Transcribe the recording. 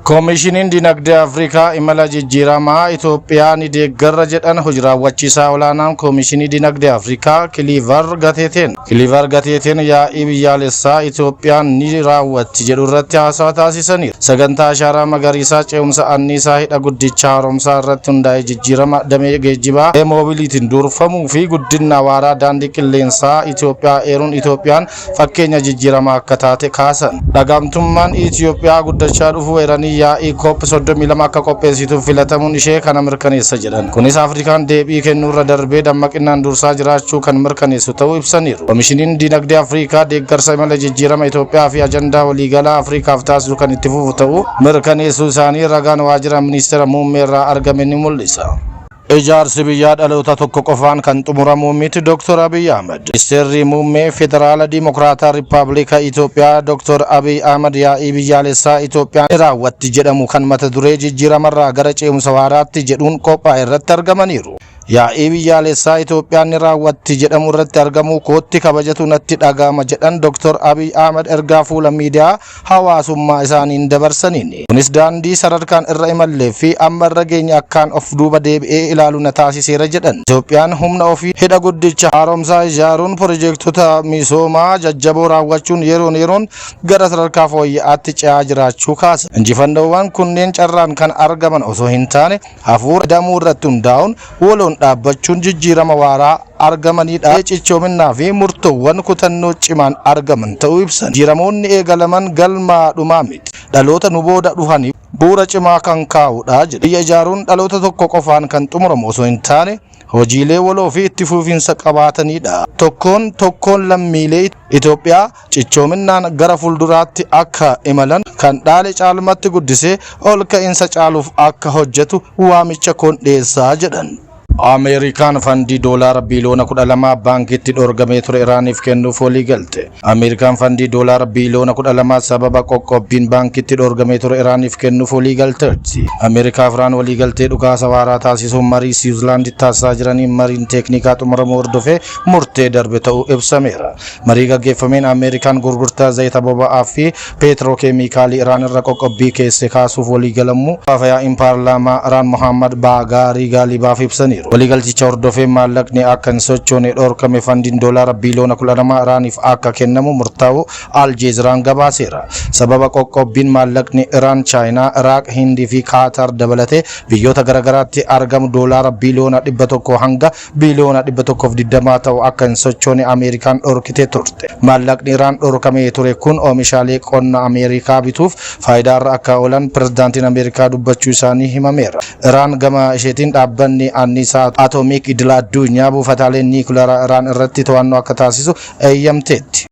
Koomishiniin dinagdee Afrikaa imala jijjiiramaa Itoophiyaa ni deeggarra jedhan hojii raawwachiisaa olaanaan Koomishinii dinagdee Afrikaa Kiliivar Gateeteen yaa'ii biyyaalessaa Itoophiyaan ni raawwatti jedhu irratti haasawa taasisaniiru. Sagantaa ashaaraa magariisaa ce'umsa anniisaa hidha guddicha haaromsaa irratti hundaa'ee jijjiirama damee geejjibaa moobiliitiin durfamuu fi guddina waaraa daandii qilleensaa Itoophiyaa eeruun Itoophiyaan fakkeenya jijjiiramaa akka taate kaasan. Dhagamtummaan Itoophiyaa guddachaa dhufuu eeranii yaa'ii COP 32 akka qopheessituuf filatamuun ishee kana mirkaneessa jedhan. Kunis Afrikaan deebii kennuurra darbee dammaqinaan dursaa jiraachuu kan mirkaneessu ta'uu ibsaniiru. Koomishiniin dinagdee Afrikaa deeggarsa imala jijjiirama Itoophiyaa fi ajandaa waliigalaa Afrikaaf taasisu kan itti fufu ta'uu mirkaneessuu isaanii ragaan waajjira ministeera muummee irraa argame ni mul'isa. Ijaarsi biyyaa dhaloota tokko qofaan kan xumuramu miti Dr. Abiy Ahmed. Ministeerri muummee Federaala Dimokiraataa Rippaabilika Itoophiyaa Dr. Abiy Ahmed yaa'ii biyyaalessaa Itoophiyaan raawwatti jedhamu kan mata duree jijjiiramarraa gara ce'umsa waaraatti jedhuun qophaa'e irratti argamaniiru. Yaa'ii biyyaalessaa Itoophiyaan raawwatti jedhamu irratti argamu kootti kabajatu natti dhaga'ama jedhan Dr. Abiy Ahmed ergaa fuula miidiyaa hawaasummaa isaaniin dabarsaniini. Kunis daandii sadarkaan irra imallee fi amma irra geenye akkaan of duuba deebi'ee ilaalu na taasiseera jedhan. Itoophiyaan humna ofii hidha guddicha haaromsaa ijaaruun piroojektota misoomaa jajjaboo raawwachuun yeroon gara sadarkaa fooyya'aatti ce'aa jiraachuu kaasa. Injifannoowwan kunneen carraan kan argaman osoo hin taane hafuura damuu irratti hundaa'uun waloon dhaabbachuun jijjiirama waaraa argamanidha. Cichoominaa fi murtoowwan kutannoo cimaan argaman ta'uu ibsan. Jijjiiramoonni eegalaman galmaadhumaa miti. Dhaloota nu booda dhufaniif bu'uura cimaa kan kaa'udha jedha. Biyya ijaaruun dhaloota tokko qofaan kan xumuramu osoo hin taane hojiilee waloo fi itti fufiinsa qabaatanidha. Tokkoon lammiilee Itoophiyaa cichoominaan gara fuulduraatti akka imalan kan dhaale caalmatti guddisee ol ka'iinsa caaluuf akka hojjetu waamicha koon dhiyeessaa jedhan. Amerikaan fandii doolaara biiliyoona 12 baankiitti dhorgamee ture Iraaniif kennuuf walii galte. Amerikaan fandii doolaara biiliyoona 12 sababa qoqqobbiin baankiitti dhorgamee ture Iraaniif kennuuf walii galteetti. Ameerikaa fi Iraan walii galtee dhukaasa waaraa taasisuun marii Siwiizerlaanditti taasisaa jiraniin mariin teeknikaa xumuramuu hordofee murtee darbe ta'uu ibsameera. Marii gaggeeffameen Ameerikaan gurgurtaa zayita boba'aa fi peetirookeemikaalii Iraan irra qoqqobbii keesse kaasuuf walii galamuu yaa'ii paarlaamaa Iraan Mohammad Baagaarii Gaalibaaf ibsaniiru. Waliigalticha hordofee maallaqni akka hin sochoone dhorkame fandiin doolaara biiliyoona 12 Iraaniif akka kennamu murtaa'u Aljeeziraan gabaaseera. Sababa qoqqobbiin maallaqni Iraan, Chaayinaa, Iraaq, Hindii fi Kaatar dabalatee biyyoota garaagaraatti argamu doolaara biiliyoona 100 hanga biiliyoona 120 ta'u akka hin sochoone Ameerikaan dhorkitee turte. Maallaqni Iraan dhorkamee ture kun oomishaalee qonna Ameerikaa bituuf faayidaarra akka oolan pirezidaantiin Ameerikaa dubbachuu isaanii himameera. Iraan gama isheetiin dhaabbanni anniisaa atomiik idil addunyaa buufataalee niikuleeraa Iraan irratti to'annoo akka taasisu eeyyamteetti.